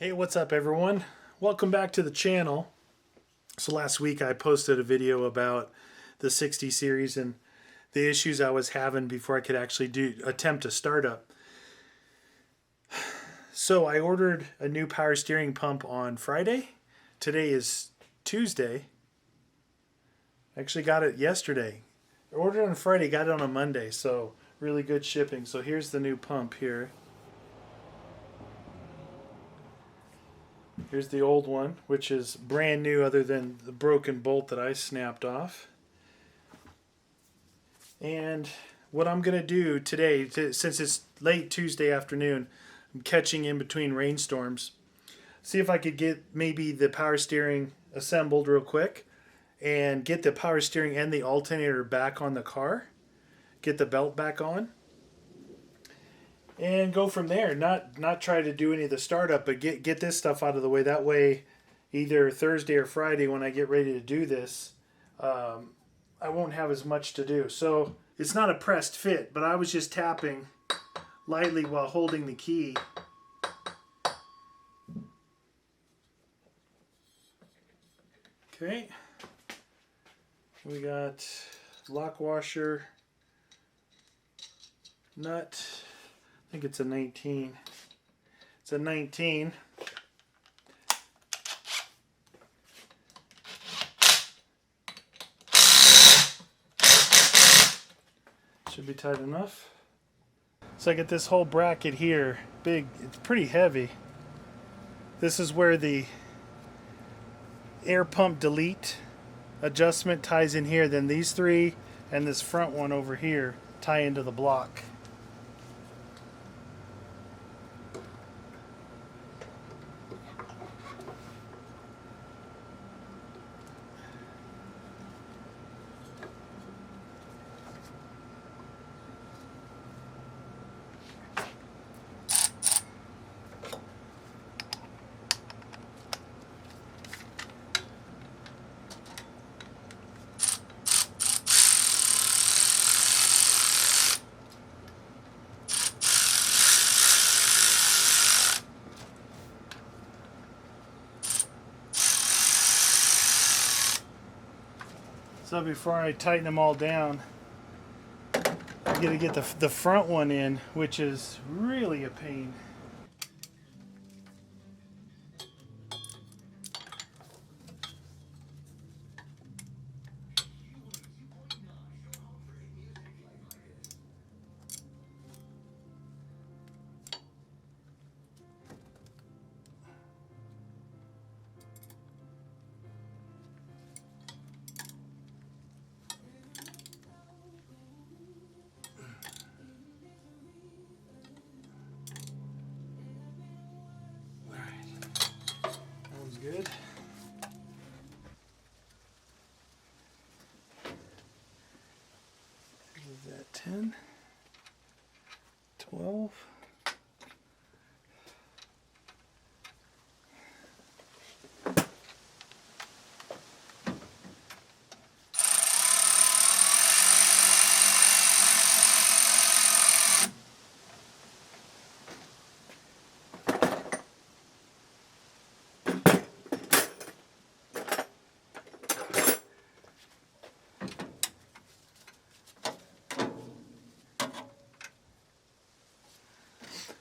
Hey, what's up everyone? Welcome back to the channel. So last week I posted a video about the 60 series and the issues I was having before I could actually attempt a startup. So I ordered a new power steering pump on Friday. Today is Tuesday. I actually got it yesterday. I ordered it on Friday, got it on a Monday, so really good shipping. So here's the new pump here. Here's the old one, which is brand new other than the broken bolt that I snapped off. And what I'm going to do today, since it's late Tuesday afternoon, I'm catching in between rainstorms, see if I could get maybe the power steering assembled real quick and get the power steering and the alternator back on the car, get the belt back on, and go from there. Not try to do any of the startup, but get this stuff out of the way. That way, either Thursday or Friday when I get ready to do this, I won't have as much to do. So it's not a pressed fit, but I was just tapping lightly while holding the key. Okay. We got lock washer nut. I think it's a 19. It's a 19. Should be tight enough. So I get this whole bracket here, big, it's pretty heavy. This is where the air pump delete adjustment ties in here. Then these three and this front one over here tie into the block. So before I tighten them all down, I'm going to get the front one in, which is really a pain. Good. Is that 10, 12?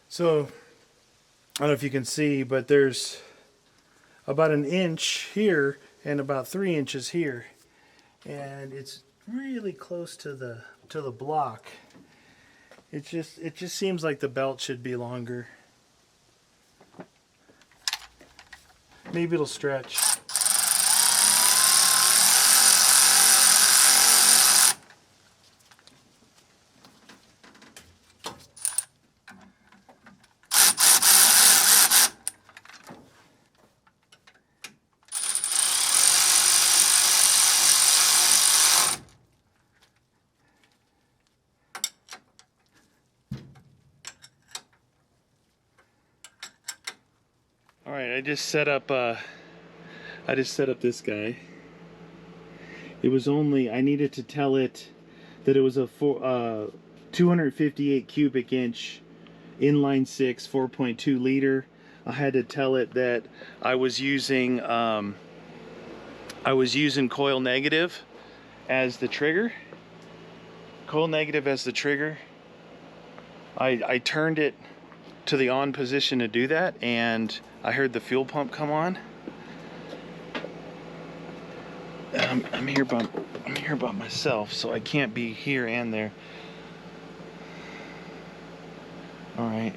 So, I don't know if you can see, but there's about an inch here and about 3 inches here. And it's really close to the block. It just seems like the belt should be longer. Maybe it'll stretch. All right, I just set up this guy. It was only, I needed to tell it that it was a 258 cubic inch inline 6 4.2 liter I had to tell it that I was using coil negative as the trigger. Coil negative as the trigger. I turned it to the on position to do that, and I heard the fuel pump come on. I'm here by myself, so I can't be here and there. All right,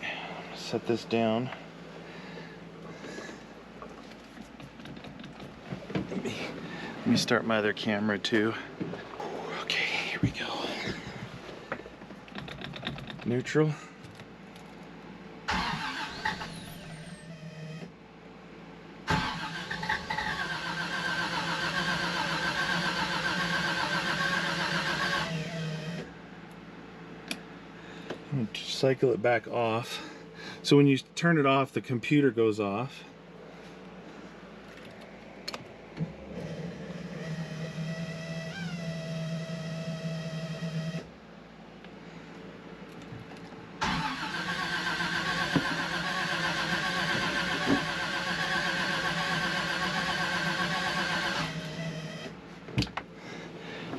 set this down. Let me start my other camera too. Okay, here we go. Neutral. I'm going to cycle it back off. So when you turn it off, the computer goes off.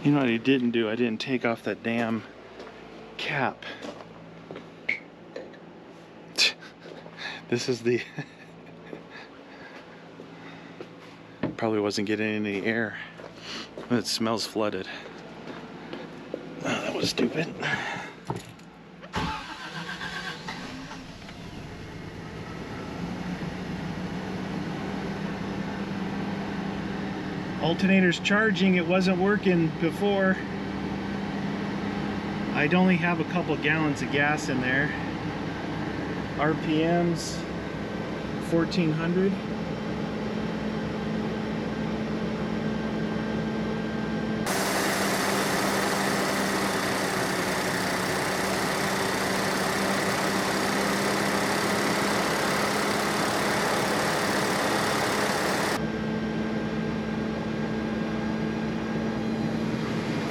You know what I didn't do? I didn't take off that damn cap. This is the... Probably wasn't getting any air. It smells flooded. Oh, that was stupid. Alternator's charging. It wasn't working before. I'd only have a couple gallons of gas in there. RPMs 1400.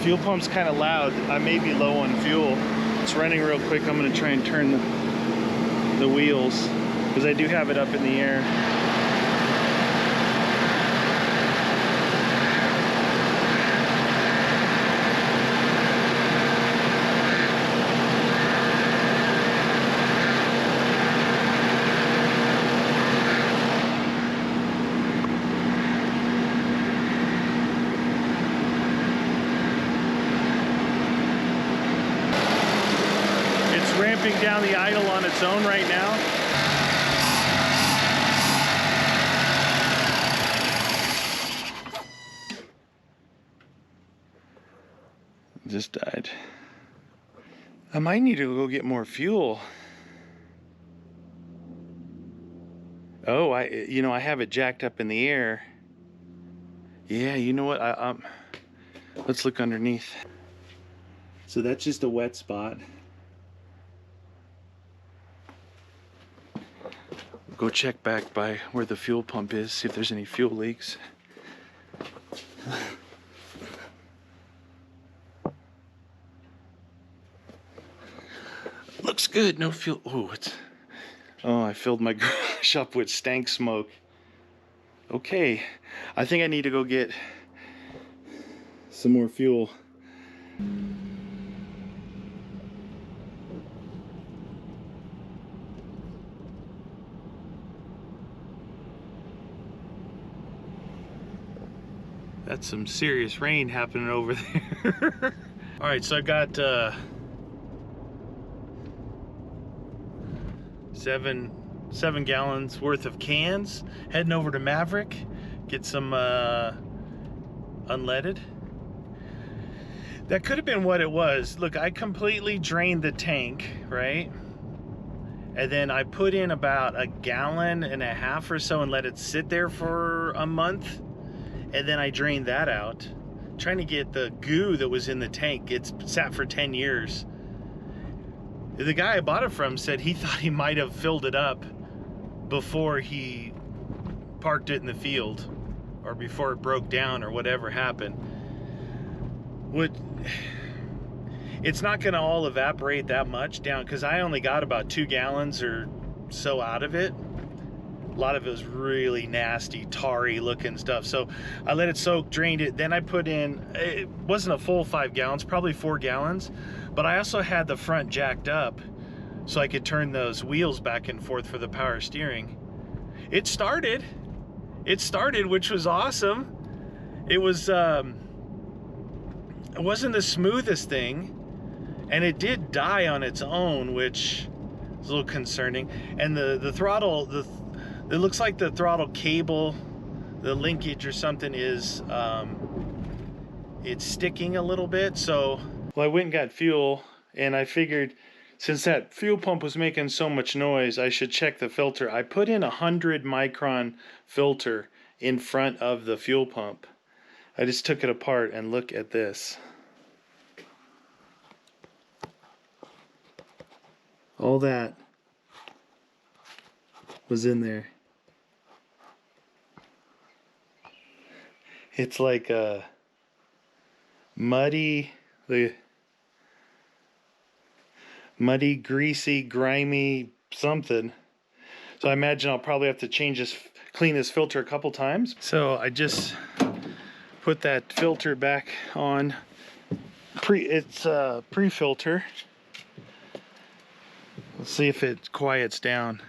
Fuel pump's kind of loud. I may be low on fuel. It's running real quick. I'm going to try and turn the wheels because I do have it up in the air. Ramping down the idle on its own right now. Just died. I might need to go get more fuel. Oh, I have it jacked up in the air. Yeah, you know what? Let's look underneath. So that's just a wet spot. Go check back by where the fuel pump is, see if there's any fuel leaks. Looks good, no fuel. Oh, I filled my garage up with stank smoke. Okay, I think I need to go get some more fuel. That's some serious rain happening over there. All right, so I got seven gallons worth of cans. Heading over to Maverick, get some unleaded. That could have been what it was. Look, I completely drained the tank, right? And then I put in about 1.5 gallons or so and let it sit there for a month. And then I drained that out, trying to get the goo that was in the tank. It's sat for 10 years. The guy I bought it from said he thought he might have filled it up before he parked it in the field or before it broke down or whatever happened. It's not gonna all evaporate that much down because I only got about 2 gallons or so out of it. A lot of it was really nasty, tarry looking stuff. So I let it soak, drained it. Then I put in, it wasn't a full 5 gallons, probably 4 gallons. But I also had the front jacked up so I could turn those wheels back and forth for the power steering. It started, which was awesome. It was, it wasn't the smoothest thing. And it did die on its own, which is a little concerning. And the throttle, it looks like the throttle cable, the linkage or something is, it's sticking a little bit. So, well, I went and got fuel, and I figured since that fuel pump was making so much noise, I should check the filter. I put in 100 micron filter in front of the fuel pump. I just took it apart and look at this. All that was in there. It's like a muddy, greasy, grimy something. So I imagine I'll probably have to clean this filter a couple times. So I just put that filter back on. It's a pre-filter. Let's see if it quiets down.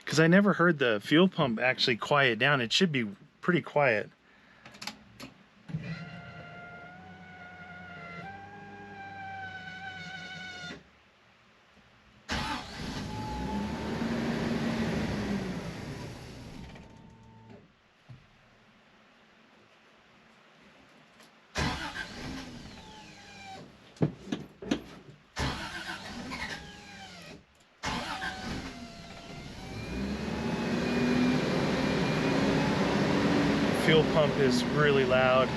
Because I never heard the fuel pump actually quiet down. It should be pretty quiet. Fuel pump is really loud.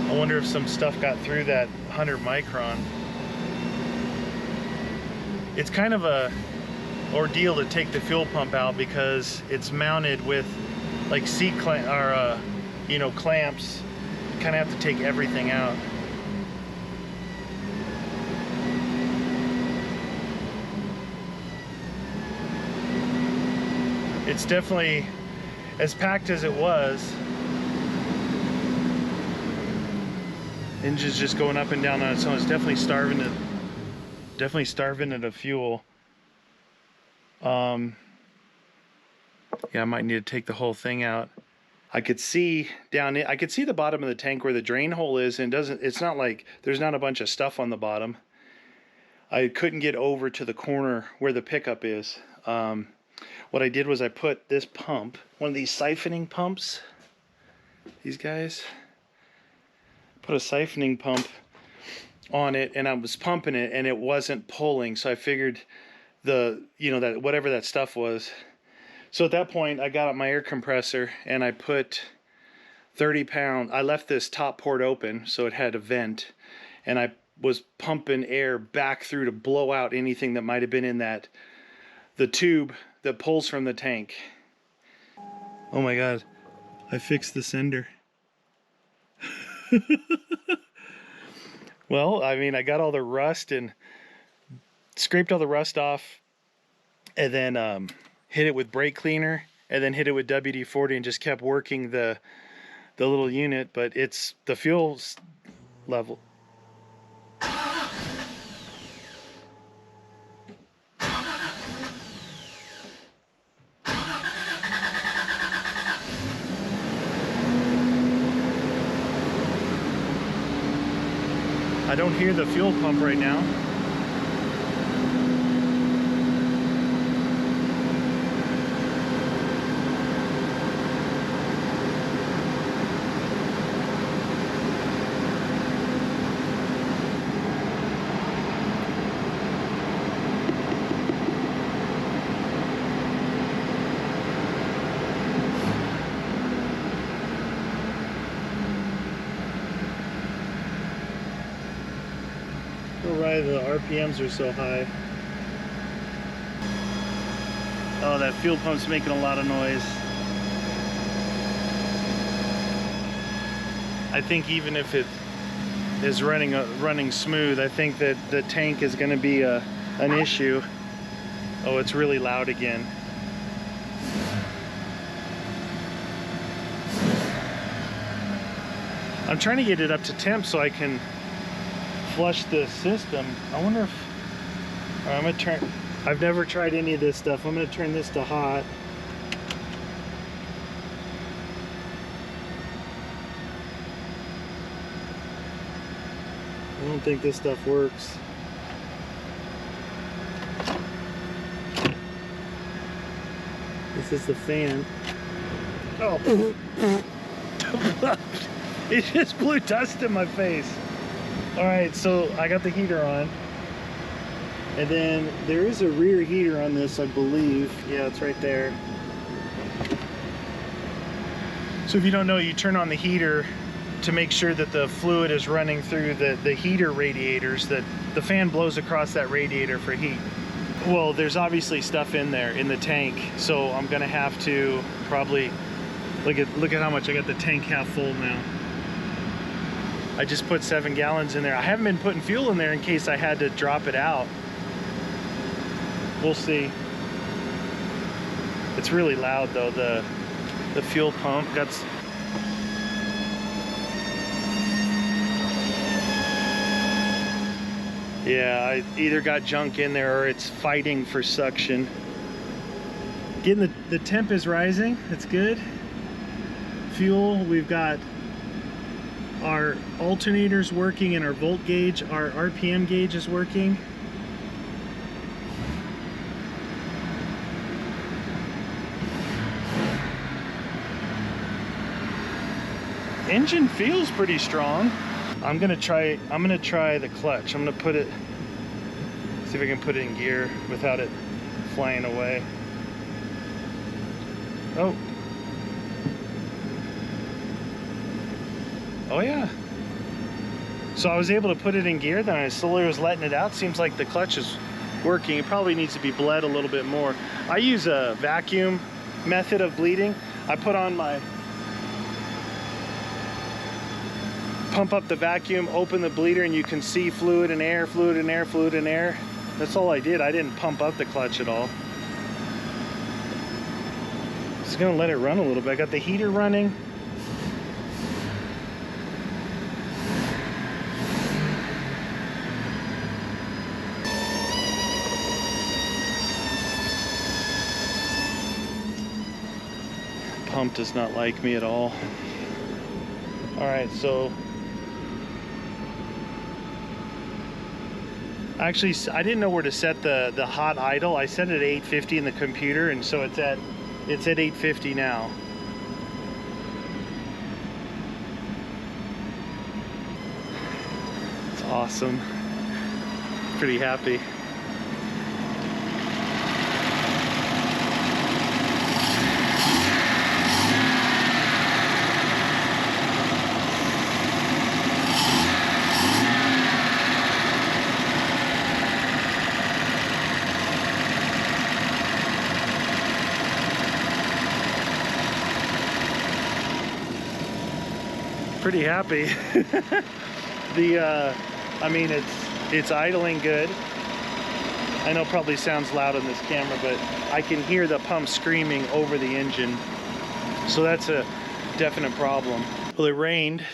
I wonder if some stuff got through that 100 micron. It's kind of a ordeal to take the fuel pump out because it's mounted with like clamps. You kind of have to take everything out. It's definitely as packed as it was. Engine's just going up and down on its own. It's definitely starving it of fuel. Yeah, I might need to take the whole thing out. I could see I could see the bottom of the tank where the drain hole is, and it's not like there's not a bunch of stuff on the bottom. I couldn't get over to the corner where the pickup is. What I did was I put this pump, one of these siphoning pumps, these guys, put a siphoning pump on it, and I was pumping it and it wasn't pulling, so I figured that whatever that stuff was. So at that point I got up my air compressor and I put 30 pounds, I left this top port open so it had a vent, and I was pumping air back through to blow out anything that might have been in the tube that pulls from the tank. Oh my god, I fixed the sender. Well, I mean, I got all the rust and scraped all the rust off, and then hit it with brake cleaner, and then hit it with WD-40 and just kept working the little unit. But it's the fuel level. I don't hear the fuel pump right now. Why the RPMs are so high. Oh, that fuel pump's making a lot of noise. I think even if it is running smooth, I think that the tank is going to be an issue. Oh, it's really loud again. I'm trying to get it up to temp so I can flush the system. I wonder if, all right, I'm gonna turn, I've never tried any of this stuff. I'm gonna turn this to hot. I don't think this stuff works. This is the fan. Oh. It just blew dust in my face. All right, so I got the heater on. And then there is a rear heater on this, I believe. Yeah, it's right there. So if you don't know, you turn on the heater to make sure that the fluid is running through the heater radiators, that the fan blows across that radiator for heat. Well, there's obviously stuff in there in the tank, so I'm gonna have to probably look at how much I got the tank half full now. I just put 7 gallons in there. I haven't been putting fuel in there in case I had to drop it out. We'll see. It's really loud though, the fuel pump. Yeah, I either got junk in there or it's fighting for suction. Getting the temp is rising, that's good. Fuel, we've got our alternators working and our volt gauge, our RPM gauge is working. Engine feels pretty strong. I'm gonna try the clutch. I'm gonna put it, see if I can put it in gear without it flying away. Oh. Oh yeah. So I was able to put it in gear, then I slowly was letting it out. Seems like the clutch is working. It probably needs to be bled a little bit more. I use a vacuum method of bleeding. I put on my, pump up the vacuum, open the bleeder, and you can see fluid and air, fluid and air, fluid and air. That's all I did. I didn't pump up the clutch at all. Just gonna let it run a little bit. I got the heater running. Pump does not like me at all. All right, so actually, I didn't know where to set the hot idle. I set it at 850 in the computer, and so it's at 850 now. It's awesome. Pretty happy. Pretty happy. I mean, it's idling good. I know it probably sounds loud on this camera, but I can hear the pump screaming over the engine. So that's a definite problem. Well, it rained,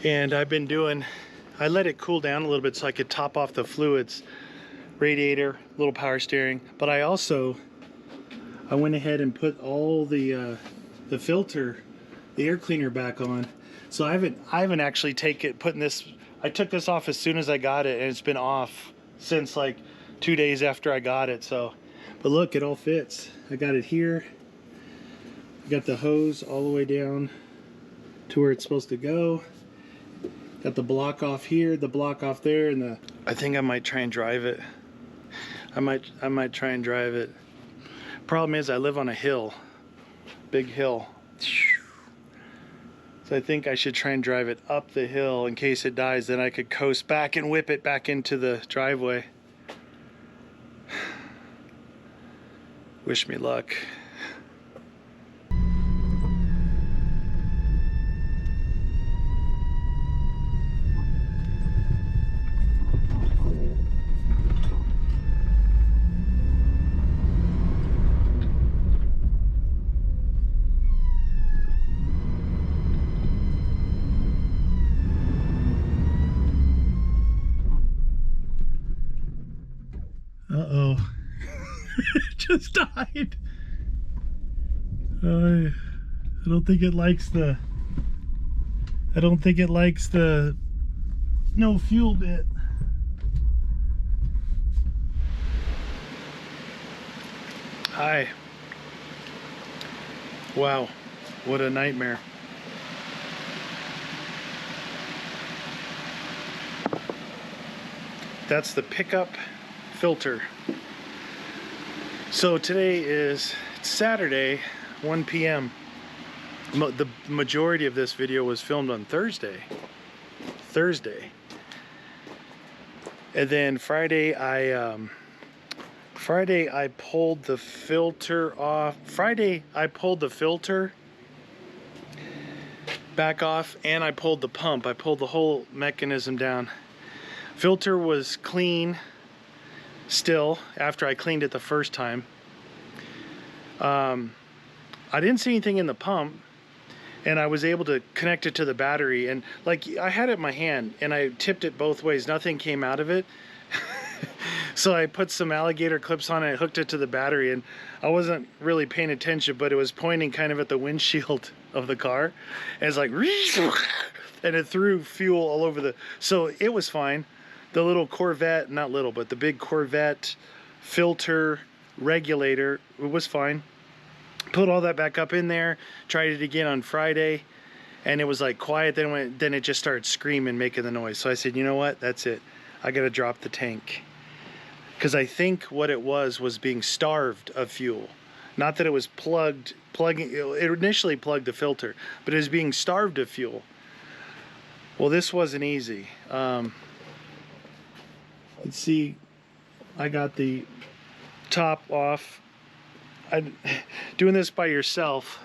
and I let it cool down a little bit so I could top off the fluids, radiator, little power steering. But I went ahead and put all the filter, the air cleaner back on. So I haven't actually I took this off as soon as I got it, and it's been off since like 2 days after I got it. So, but look, it all fits. I got it here. I got the hose all the way down to where it's supposed to go. Got the block off here, the block off there, and I think I might try and drive it. I might try and drive it. Problem is, I live on a hill, big hill. So I think I should try and drive it up the hill in case it dies. Then I could coast back and whip it back into the driveway. Wish me luck. just died. I don't think it likes the. I don't think it likes the no fuel bit. Hi. Wow, what a nightmare. That's the pickup filter. So today is Saturday, 1 p.m. The majority of this video was filmed on Thursday. And then Friday I pulled the filter off. Friday I pulled the filter back off, and I pulled the pump. I pulled the whole mechanism down. Filter was clean still after I cleaned it the first time. I didn't see anything in the pump, and I was able to connect it to the battery, and like I had it in my hand and I tipped it both ways, nothing came out of it. So I put some alligator clips on it, hooked it to the battery, and I wasn't really paying attention, but it was pointing kind of at the windshield of the car, and it's like and it threw fuel all over the, so it was fine. The little Corvette, not little, but the big Corvette filter regulator, it was fine. Put all that back up in there, tried it again on Friday, and it was like quiet. Then it just started screaming, making the noise. So I said, you know what, that's it, I gotta drop the tank. Because I think what it was being starved of fuel. Not that it was plugging, it initially plugged the filter, but it was being starved of fuel. Well, this wasn't easy. Let's see, I got the top off. Doing this by yourself.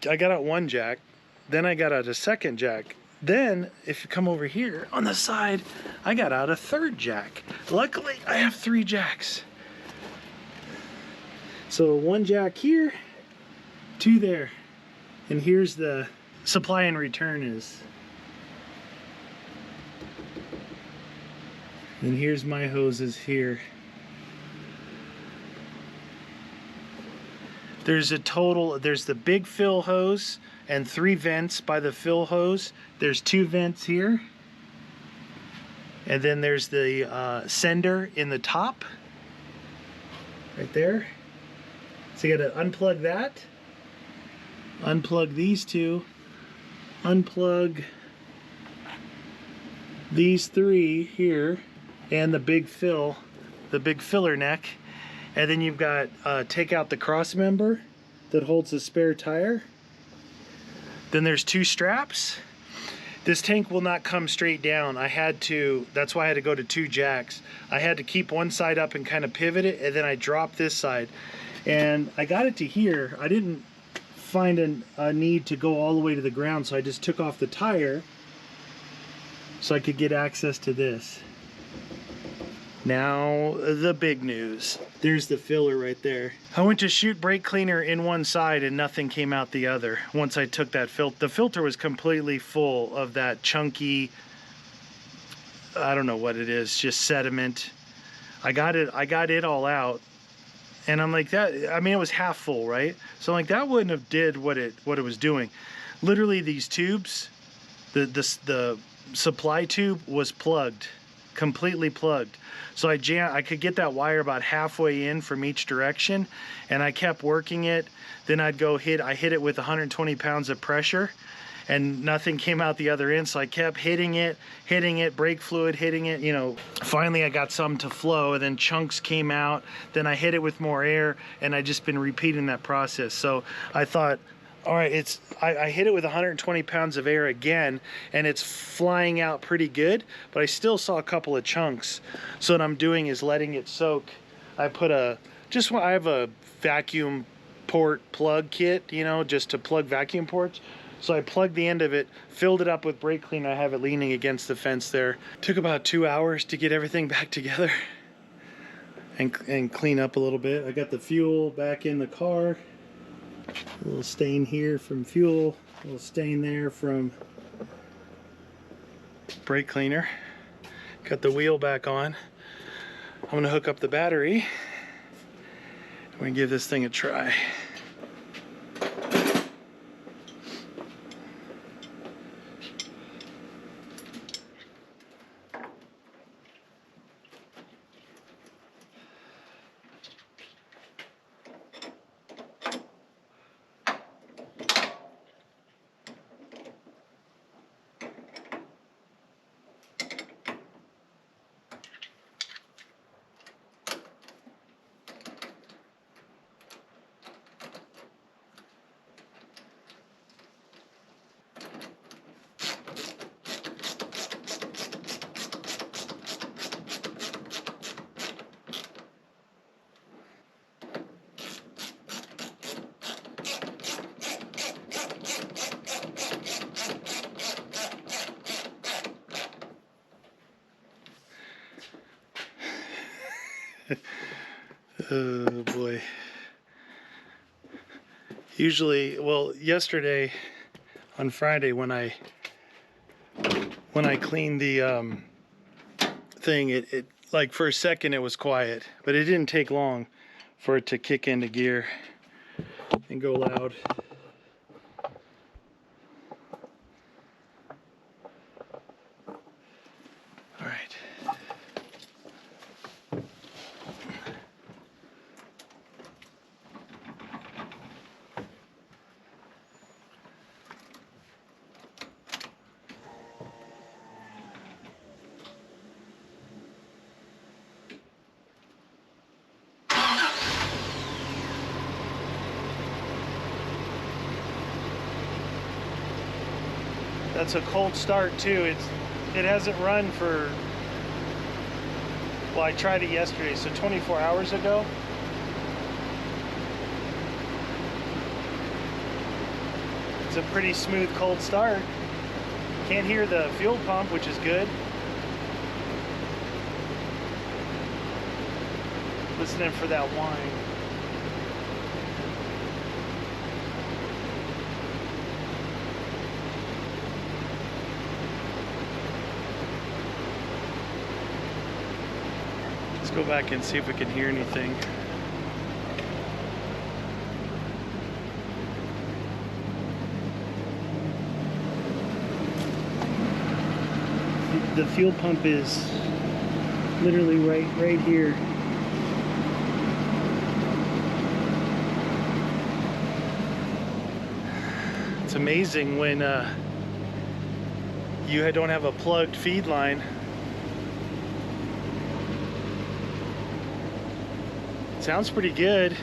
I got out one jack, then I got out a second jack. Then, if you come over here on the side, I got out a third jack. Luckily, I have 3 jacks. So 1 jack here, 2 there. And here's the supply and return is. And here's my hoses here. There's a total, there's the big fill hose and 3 vents by the fill hose. There's 2 vents here. And then there's the sender in the top, right there. So you gotta unplug that, unplug these 2, unplug these 3 here, and the big fill, the big filler neck. And then you've got, take out the cross member that holds the spare tire. Then there's 2 straps. This tank will not come straight down. I had to, that's why I had to go to 2 jacks. I had to keep one side up and kind of pivot it, and then I dropped this side. And I got it to here. I didn't find a need to go all the way to the ground, so I just took off the tire so I could get access to this. Now, the big news. There's the filler right there. I went to shoot brake cleaner in one side and nothing came out the other. Once I took that filter, the filter was completely full of that chunky, I don't know what it is, just sediment. I got it all out. And I'm like, that, I mean, it was half full, right? So I'm like, that wouldn't have did what it was doing. Literally these tubes, the supply tube was plugged, completely plugged. So I could get that wire about halfway in from each direction, and I kept working it. Then I hit it with 120 pounds of pressure, and nothing came out the other end. So I kept hitting it, brake fluid, hitting it, you know. Finally I got some to flow, and then chunks came out. Then I hit it with more air, and I just been repeating that process. So I thought, all right, I hit it with 120 pounds of air again, and it's flying out pretty good, but I still saw a couple of chunks. So what I'm doing is letting it soak. I have a vacuum port plug kit, you know, just to plug vacuum ports. So I plugged the end of it, filled it up with brake cleaner. I have it leaning against the fence there. Took about 2 hours to get everything back together and clean up a little bit. I got the fuel back in the car. A little stain here from fuel, a little stain there from brake cleaner. Got the wheel back on. I'm gonna hook up the battery. I'm gonna give this thing a try. Oh boy. Usually, well, yesterday on Friday when I cleaned the thing, it like for a second it was quiet, but it didn't take long for it to kick into gear and go loud. All right. That's a cold start too. It hasn't run for, well, I tried it yesterday, so 24 hours ago. It's a pretty smooth cold start. Can't hear the fuel pump, which is good. Listening for that whine. Let's go back and see if we can hear anything. The fuel pump is literally right here. It's amazing when you don't have a plugged feed line. Sounds pretty good.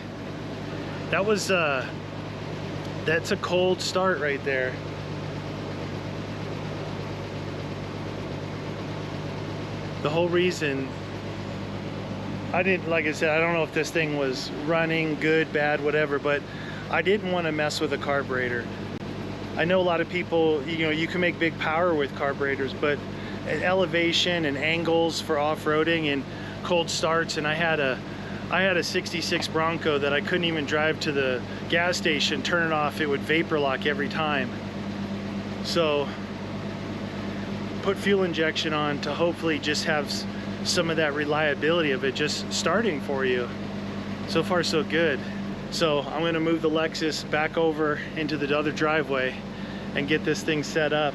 That was that's a cold start right there. The whole reason I didn't, like I said, I don't know if this thing was running good, bad, whatever, but I didn't want to mess with a carburetor. I know a lot of people, you know, you can make big power with carburetors, but elevation and angles for off-roading and cold starts, and I had a 66 Bronco that I couldn't even drive to the gas station, turn it off, it would vapor lock every time. So put fuel injection on to hopefully just have some of that reliability of it just starting for you. So far so good. So I'm gonna move the Lexus back over into the other driveway and get this thing set up.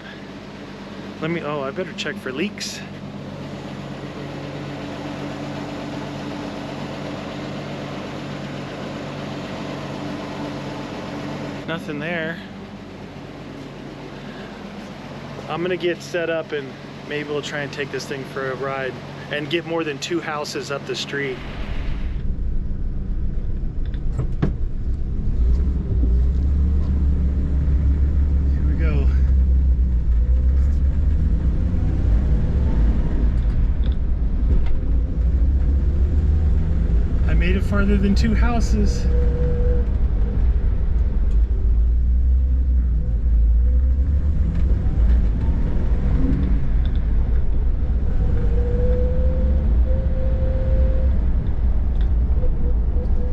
Oh, I better check for leaks. Nothing there. I'm gonna get set up and maybe we'll try and take this thing for a ride and get more than 2 houses up the street. Here we go. I made it farther than 2 houses.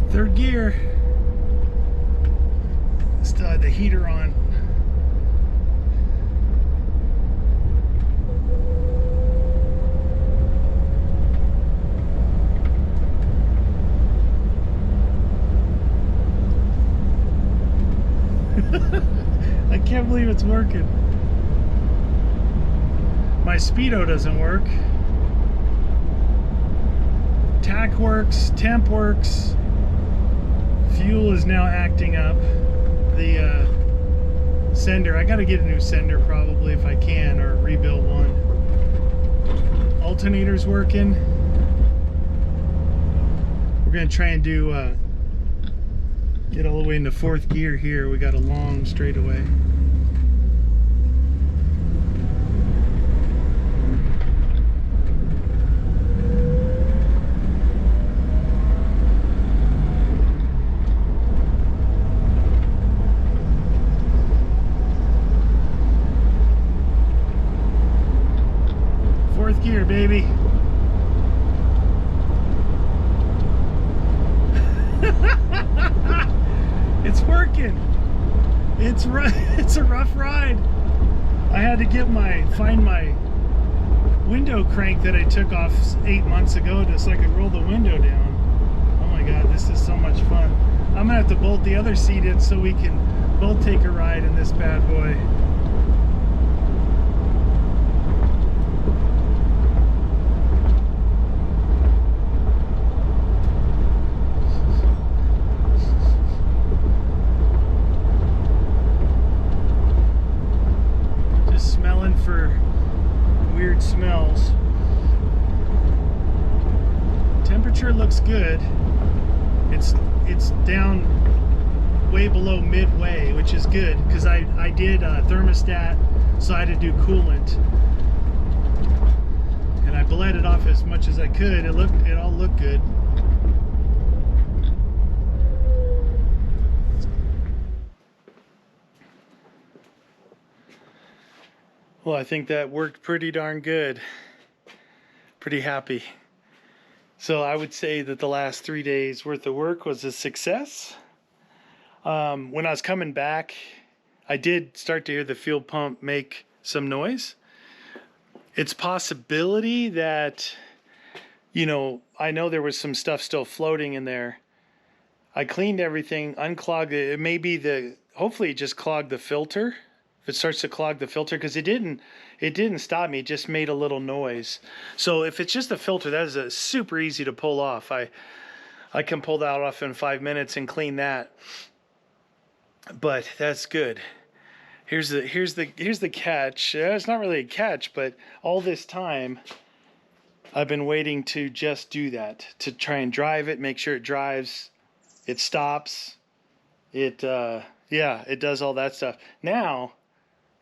Third gear. Still had the heater on. I can't believe it's working. My speedo doesn't work. Tack works, temp works. Fuel is now acting up. The sender, I gotta get a new sender probably if I can, or rebuild one. Alternator's working. We're gonna try and do get all the way into fourth gear here. We got a long straightaway. Fourth gear, baby. It's working. It's a rough ride. I had to get find my window crank that I took off 8 months ago so I could roll the window down. Oh my god, this is so much fun. I'm gonna have to bolt the other seat in so we can both take a ride in this bad boy. For weird smells. Temperature looks good. It's down way below midway, which is good because I did thermostat, so I had to do coolant, and I bled it off as much as I could. It all looked good. Well, I think that worked pretty darn good. Pretty happy. So I would say that the last 3 days worth of work was a success. When I was coming back, I did start to hear the fuel pump make some noise. It's possibility that, you know, I know there was some stuff still floating in there. I cleaned everything, unclogged it. It may be hopefully it just clogged the filter. If it starts to clog the filter, because it didn't stop me, it just made a little noise. So if it's just a filter, that is super easy to pull off. I can pull that off in 5 minutes and clean that. But that's good. Here's the catch. It's not really a catch, but all this time I've been waiting to just do that, to try and drive it, make sure it drives, it stops, it does all that stuff. Now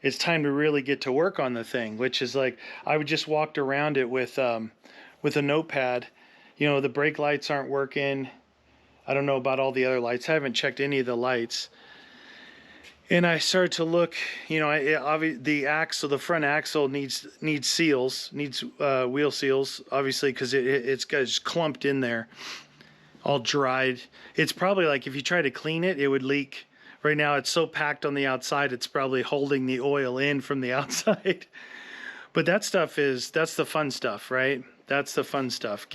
it's time to really get to work on the thing, which is like, I would just walked around it with a notepad. You know, the brake lights aren't working. I don't know about all the other lights. I haven't checked any of the lights. And I started to look, you know, the front axle needs seals, needs wheel seals, obviously, because it's clumped in there, all dried. It's probably like if you try to clean it, it would leak. Right now it's so packed on the outside, it's probably holding the oil in from the outside. But that's the fun stuff, right? That's the fun stuff.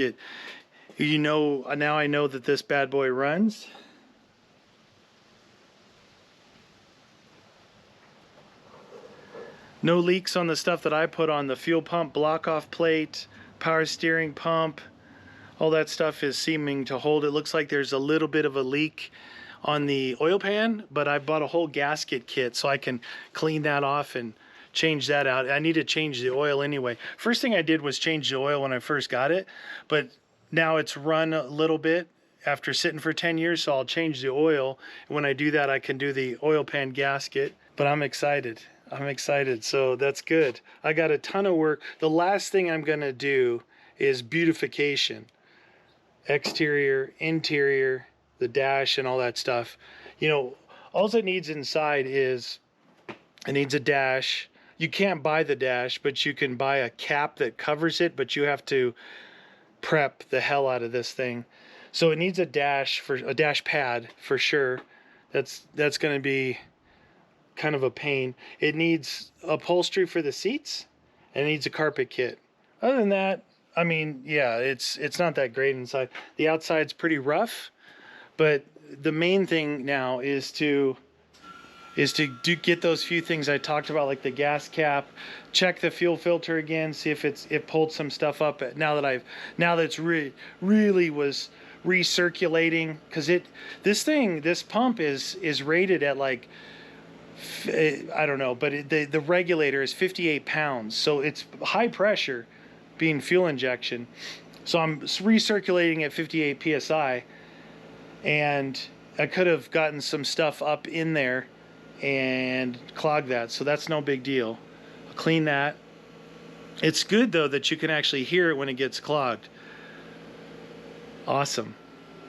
Now I know that this bad boy runs. No leaks on the stuff that I put on the fuel pump block off plate, power steering pump. All that stuff is seeming to hold. It looks like there's a little bit of a leak on the oil pan, but I bought a whole gasket kit so I can clean that off and change that out. I need to change the oil anyway. First thing I did was change the oil when I first got it, but now it's run a little bit after sitting for 10 years, so I'll change the oil. When I do that, I can do the oil pan gasket, but I'm excited. So that's good. I got a ton of work. The last thing I'm gonna do is beautification. Exterior, interior, the dash and all that stuff. You know, all it needs inside is, it needs a dash. You can't buy the dash, but you can buy a cap that covers it, but you have to prep the hell out of this thing. So it needs a dash pad for sure. That's going to be kind of a pain. It needs upholstery for the seats, and it needs a carpet kit. Other than that, I mean, yeah, it's not that great inside. The outside's pretty rough. But the main thing now is to is to get those few things I talked about, like the gas cap, check the fuel filter again, see if it pulled some stuff up. Now that it's really was recirculating, because this pump is rated at like, I don't know, but the regulator is 58 pounds, so it's high pressure being fuel injection. So I'm recirculating at 58 psi, and I could have gotten some stuff up in there and clog that, so that's no big deal. I'll clean that. It's good though that you can actually hear it when it gets clogged. Awesome,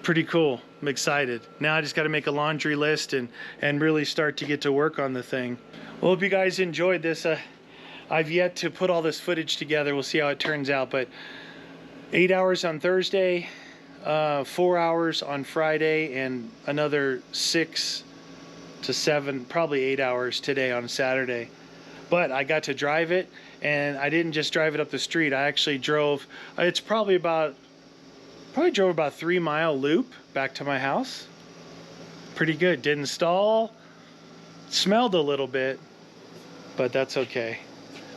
pretty cool. I'm excited. Now I just got to make a laundry list and really start to get to work on the thing. Well, hope you guys enjoyed this. I've yet to put all this footage together. We'll see how it turns out, but 8 hours on Thursday, 4 hours on Friday, and another 6 to 7, probably 8 hours today on Saturday. But I got to drive it, and I didn't just drive it up the street. I actually drove, it's probably drove about 3 mile loop back to my house. Pretty good. Didn't stall. Smelled a little bit, but that's okay.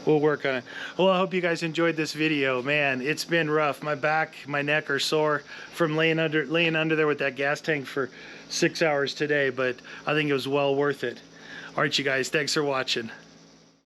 We'll work on it. Well, I hope you guys enjoyed this video. Man, it's been rough. My back, my neck are sore from laying under there with that gas tank for 6 hours today, but I think it was well worth it. All right, you guys, thanks for watching.